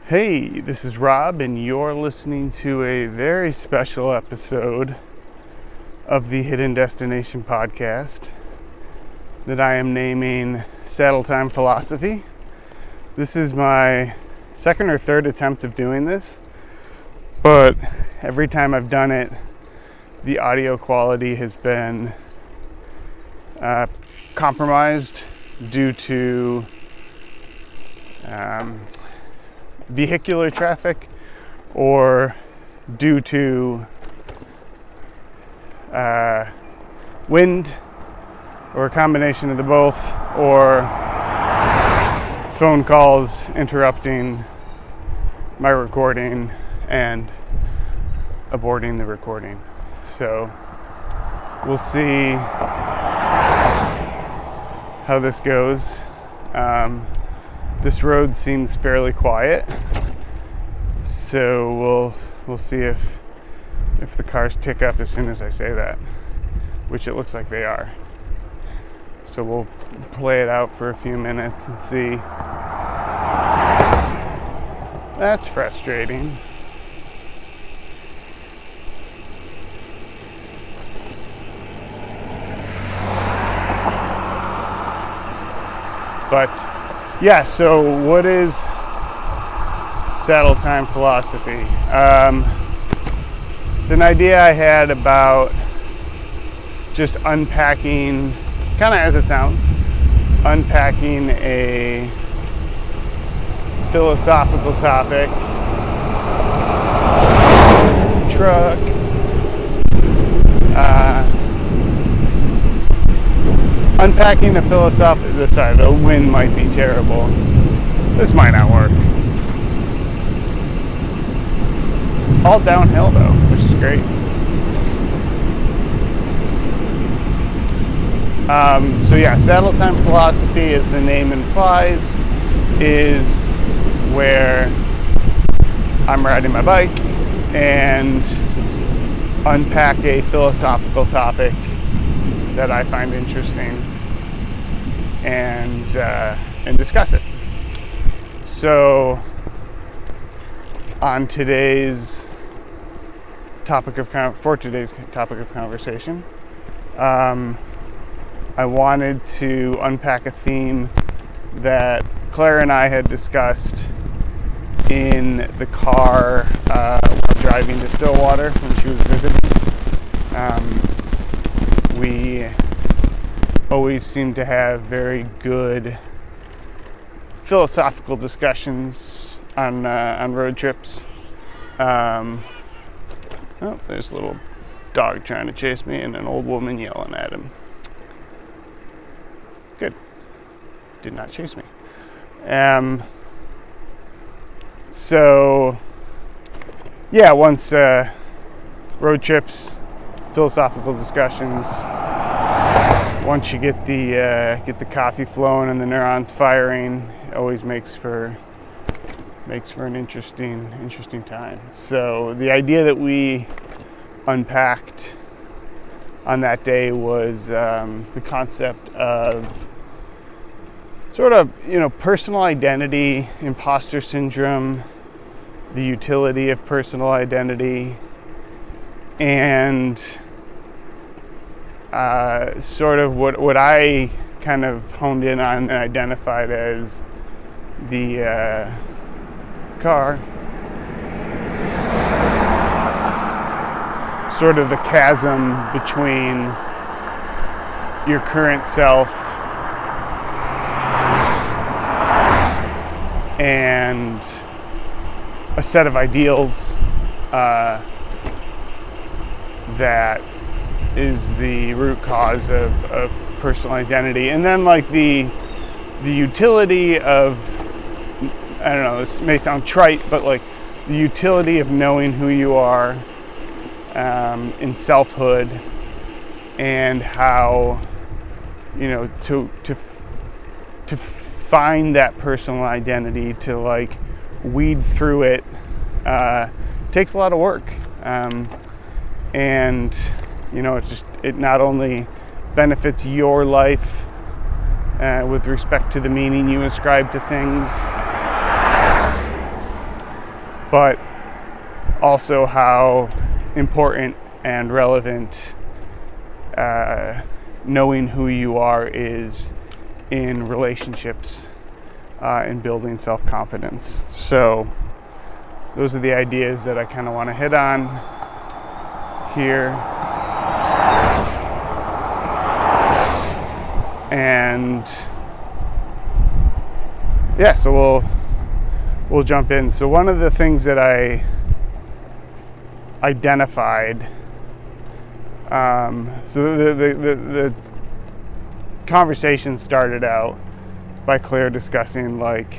Hey, this is Rob, and you're listening to a very special episode of the Hidden Destination podcast that I am naming Saddle Time Philosophy. This is my second or third attempt of doing this, but every time I've done it, the audio quality has been compromised due to vehicular traffic or due to wind, or a combination of the both, or phone calls interrupting my recording and aborting the recording. So we'll see how this goes. This road seems fairly quiet, so we'll see if the cars tick up as soon as I say that, which it looks like they are. So we'll play it out for a few minutes and see. That's frustrating. But yeah, so what is Saddle Time Philosophy? It's an idea I had about just unpacking, kind of as it sounds, unpacking a philosophical topic. Truck. Unpacking a philosophical, sorry, the wind might be terrible. This might not work. All downhill though, which is great. So yeah, Saddle Time Philosophy, as the name implies, is where I'm riding my bike and unpack a philosophical topic that I find interesting and discuss it. So on today's topic of conversation, I wanted to unpack a theme that Claire and I had discussed in the car while driving to Stillwater when she was visiting. We always seem to have very good philosophical discussions on road trips. Oh, there's a little dog trying to chase me and an old woman yelling at him. Good. Did not chase me. So, yeah, once road trips, philosophical discussions, once you get the coffee flowing and the neurons firing, it always makes for an interesting time. So the idea that we unpacked on that day was the concept of sort of, personal identity, imposter syndrome, the utility of personal identity, and sort of what I kind of honed in on and identified as the car, sort of the chasm between your current self and a set of ideals that is the root cause of personal identity. And then like the utility of, I don't know, this may sound trite, but like the utility of knowing who you are in selfhood, and how, to find that personal identity, to like weed through it, takes a lot of work. And it not only benefits your life with respect to the meaning you ascribe to things, but also how important and relevant knowing who you are is in relationships and building self-confidence. So those are the ideas that I kind of want to hit on here. And yeah, so we'll jump in. So one of the things that I identified, so the conversation started out by Claire discussing like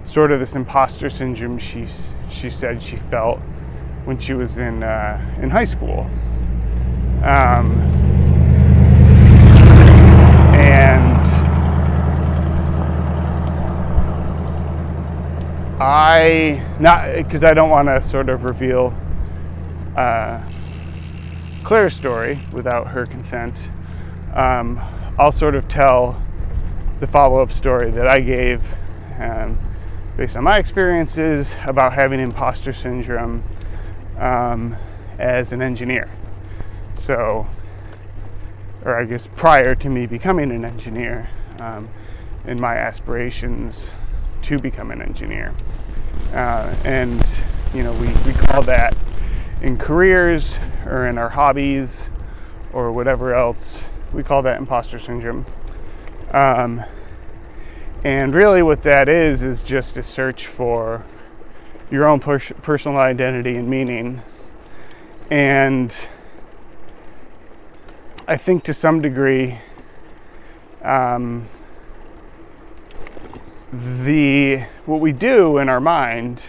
sort of this imposter syndrome she said she felt when she was in high school, and not because I don't want to sort of reveal Claire's story without her consent. I'll sort of tell the follow-up story that I gave based on my experiences about having imposter syndrome as an engineer. So, or I guess prior to me becoming an engineer, in my aspirations to become an engineer. And, you know, we call that in careers or in our hobbies or whatever else, we call that imposter syndrome. And really what that is just a search for your own personal identity and meaning. And I think to some degree, what we do in our mind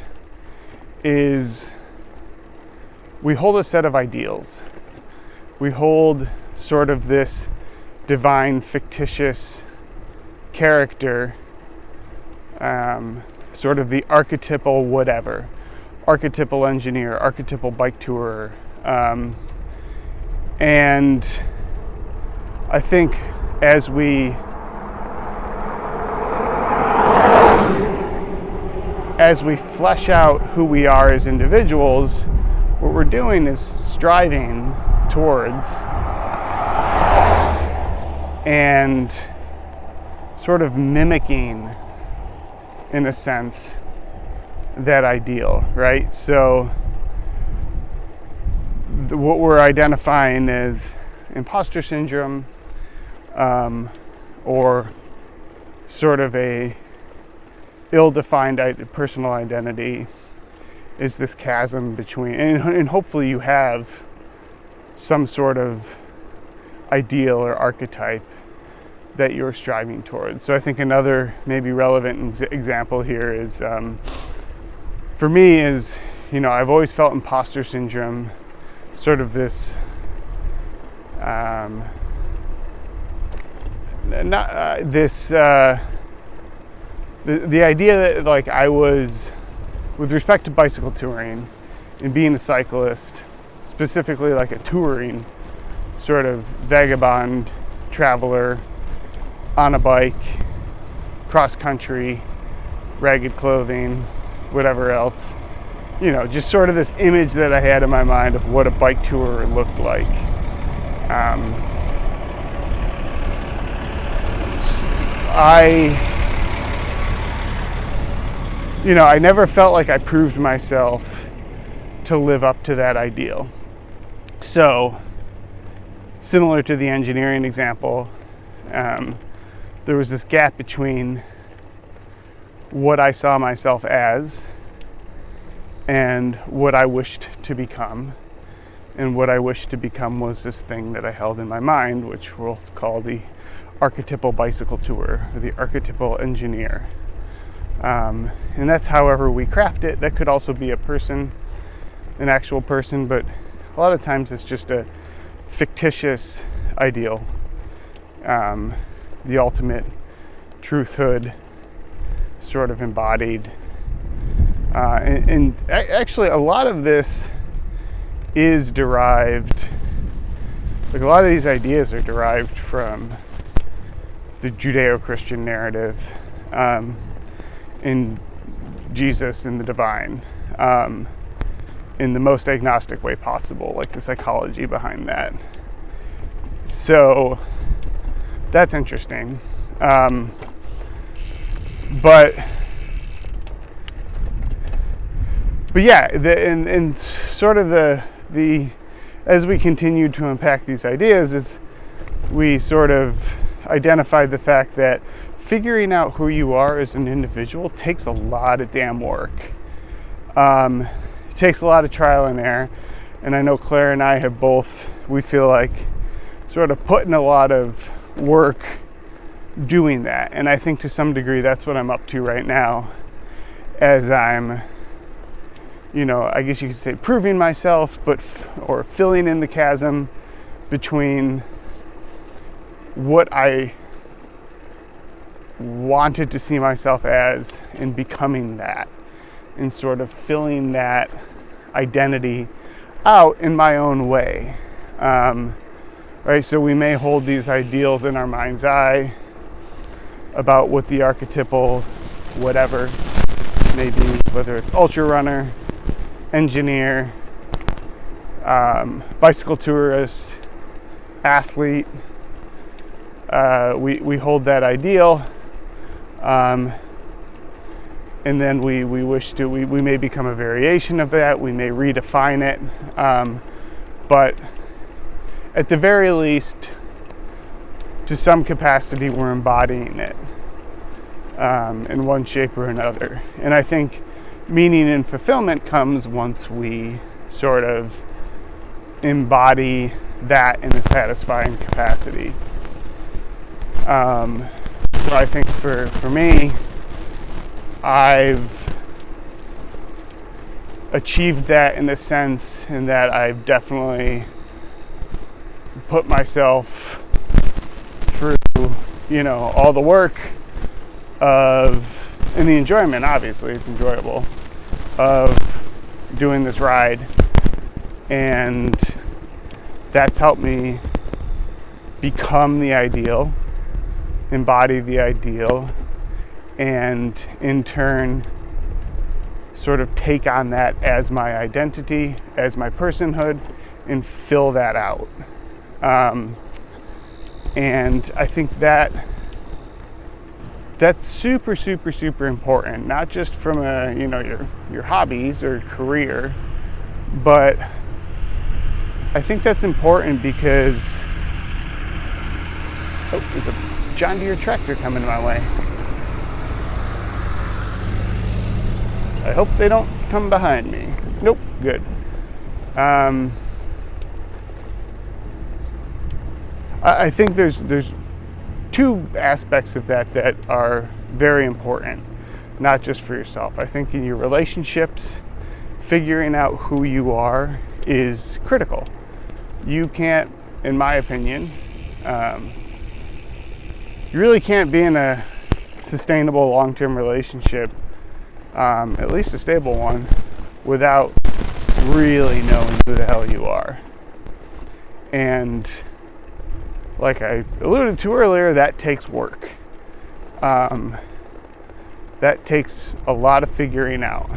is we hold a set of ideals. We hold sort of this divine, fictitious character, sort of the archetypal whatever, archetypal engineer, archetypal bike tourer, and I think as we flesh out who we are as individuals, what we're doing is striving towards and sort of mimicking, in a sense, that ideal, right? So what we're identifying as imposter syndrome, or sort of a ill-defined personal identity, is this chasm between, and hopefully you have some sort of ideal or archetype that you're striving towards. So I think another maybe relevant example here is, for me is, you know, I've always felt imposter syndrome, sort of this, the idea that like I was, with respect to bicycle touring and being a cyclist, specifically like a touring sort of vagabond traveler on a bike, cross country, ragged clothing, whatever else, you know, just sort of this image that I had in my mind of what a bike tourer looked like. I never felt like I proved myself to live up to that ideal. So, similar to the engineering example, there was this gap between what I saw myself as and what I wished to become. And what I wished to become was this thing that I held in my mind, which we'll call the archetypal bicycle tourer, or the archetypal engineer. And that's however we craft it. That could also be a person, an actual person, but a lot of times it's just a fictitious ideal, the ultimate truthhood sort of embodied. And actually a lot of this is derived, like a lot of these ideas are derived from the Judeo-Christian narrative, in Jesus and the divine. in the most agnostic way possible, like the psychology behind that. So that's interesting. But yeah, and sort of the as we continue to unpack these ideas, is we sort of identified the fact that figuring out who you are as an individual takes a lot of damn work. It takes a lot of trial and error, and I know Claire and I have both, we feel like, sort of put in a lot of work doing that, and I think to some degree that's what I'm up to right now, as I'm, I guess you could say proving myself, or filling in the chasm between what I wanted to see myself as and becoming that, and sort of filling that identity out in my own way. Right, so we may hold these ideals in our mind's eye about what the archetypal whatever may be, whether it's ultra runner, engineer, bicycle tourist, athlete. We hold that ideal, and then we may become a variation of that. We may redefine it, but at the very least, to some capacity, we're embodying it in one shape or another. And I think meaning and fulfillment comes once we sort of embody that in a satisfying capacity. So I think for me, I've achieved that in a sense, in that I've definitely put myself through, all the work and the enjoyment, obviously it's enjoyable, of doing this ride, and that's helped me become the ideal, embody the ideal, and in turn sort of take on that as my identity, as my personhood, and fill that out. And I think that's super, super, super important, not just from your hobbies or career, but I think that's important because there's a John Deere tractor coming my way. I hope they don't come behind me. Nope, good. I think there's two aspects of that are very important, not just for yourself. I think in your relationships, figuring out who you are is critical. You can't, in my opinion, you really can't be in a sustainable long-term relationship, at least a stable one, without really knowing who the hell you are. And like I alluded to earlier, that takes work. That takes a lot of figuring out.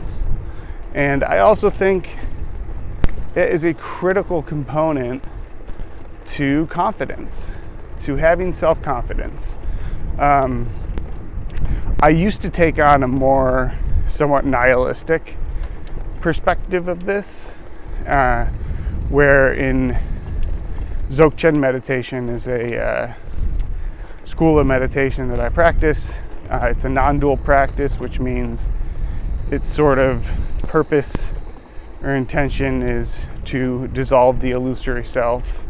And I also think it is a critical component to confidence, to having self-confidence. I used to take on a more somewhat nihilistic perspective of this, where in Dzogchen meditation is a school of meditation that I practice. It's a non-dual practice, which means its sort of purpose or intention is to dissolve the illusory self,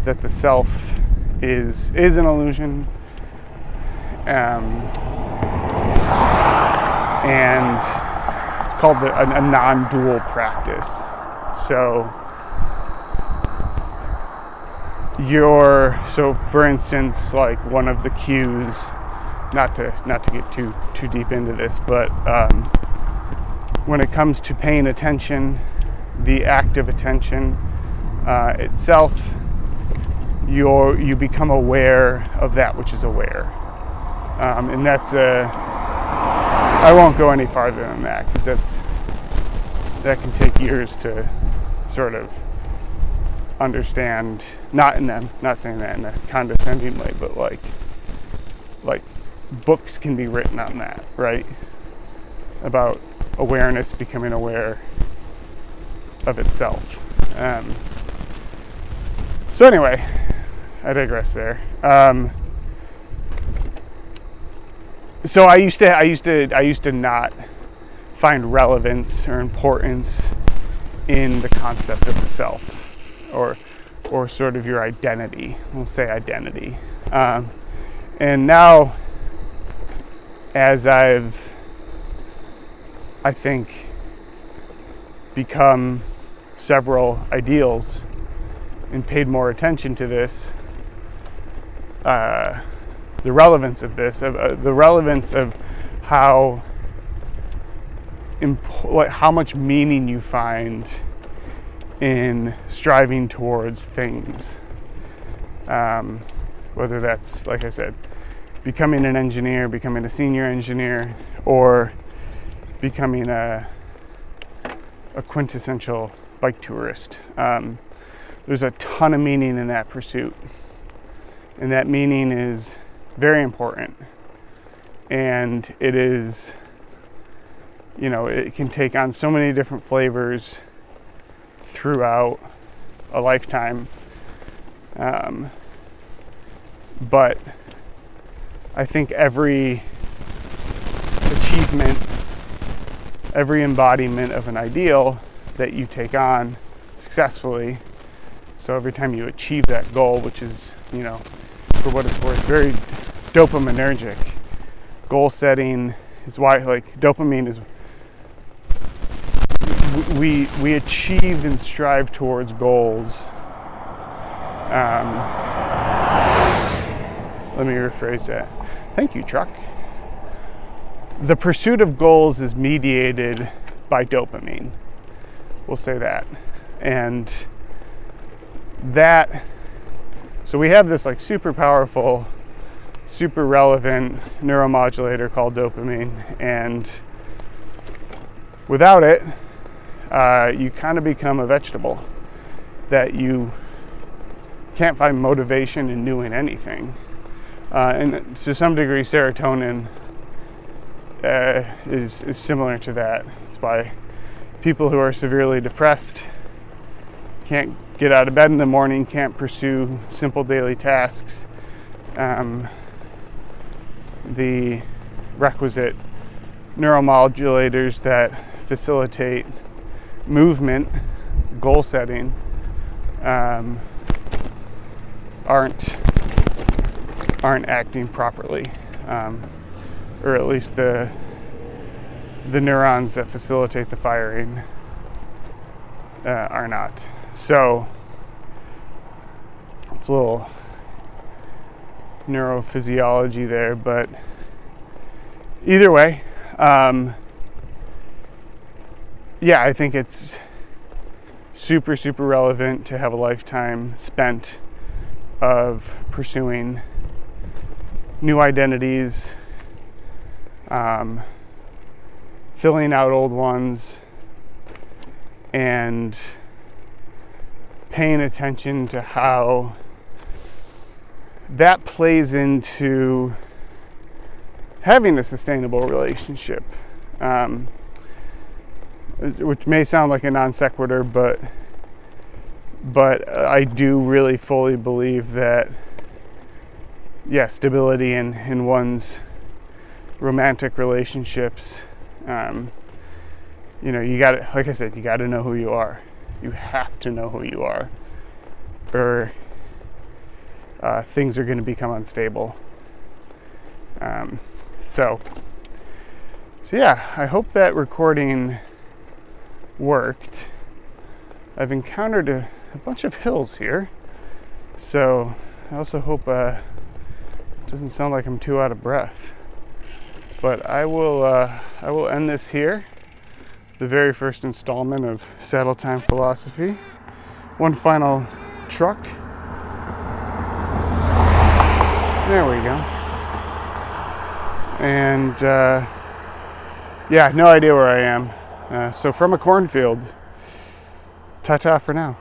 that the self is an illusion, and it's called a non-dual practice. So for instance, like one of the cues, not to get too deep into this, but when it comes to paying attention, the act of attention itself, you become aware of that which is aware, and that's I won't go any farther than that, because that can take years to sort of understand. Not saying that in a condescending way, but like books can be written on that, right? About awareness becoming aware of itself. So anyway, I digress there. So I used to not find relevance or importance in the concept of the self, or sort of your identity. We'll say identity. And now, as I think, become several ideals and paid more attention to this, the relevance of this, the relevance of how much meaning you find in striving towards things. Whether that's, like I said, becoming an engineer, becoming a senior engineer, or becoming a quintessential bike tourist. There's a ton of meaning in that pursuit. And that meaning is very important. And it is, it can take on so many different flavors throughout a lifetime. But I think every achievement, every embodiment of an ideal that you take on successfully, so every time you achieve that goal, which is, for what it's worth, very dopaminergic. Goal setting is why, dopamine is, we achieve and strive towards goals. Let me rephrase that. Thank you, truck. The pursuit of goals is mediated by dopamine. We'll say that. And so we have this super powerful, super relevant neuromodulator called dopamine, and without it, you kind of become a vegetable, that you can't find motivation in doing anything. And to some degree, serotonin is similar to that. It's why people who are severely depressed can't get out of bed in the morning, can't pursue simple daily tasks. The requisite neuromodulators that facilitate movement, goal setting, aren't acting properly, or at least the neurons that facilitate the firing are not. So it's a little neurophysiology there, but either way, I think it's super, super relevant to have a lifetime spent of pursuing new identities, filling out old ones, and paying attention to how that plays into having a sustainable relationship, which may sound like a non sequitur, but I do really fully believe that, stability in one's romantic relationships, you got to, like I said, you got to know who you are. You have to know who you are, or things are going to become unstable. So I hope that recording worked. I've encountered a bunch of hills here, so I also hope it doesn't sound like I'm too out of breath. But I will end this here, the very first installment of Saddle Time Philosophy. One final truck. There we go. And no idea where I am. So from a cornfield, ta-ta for now.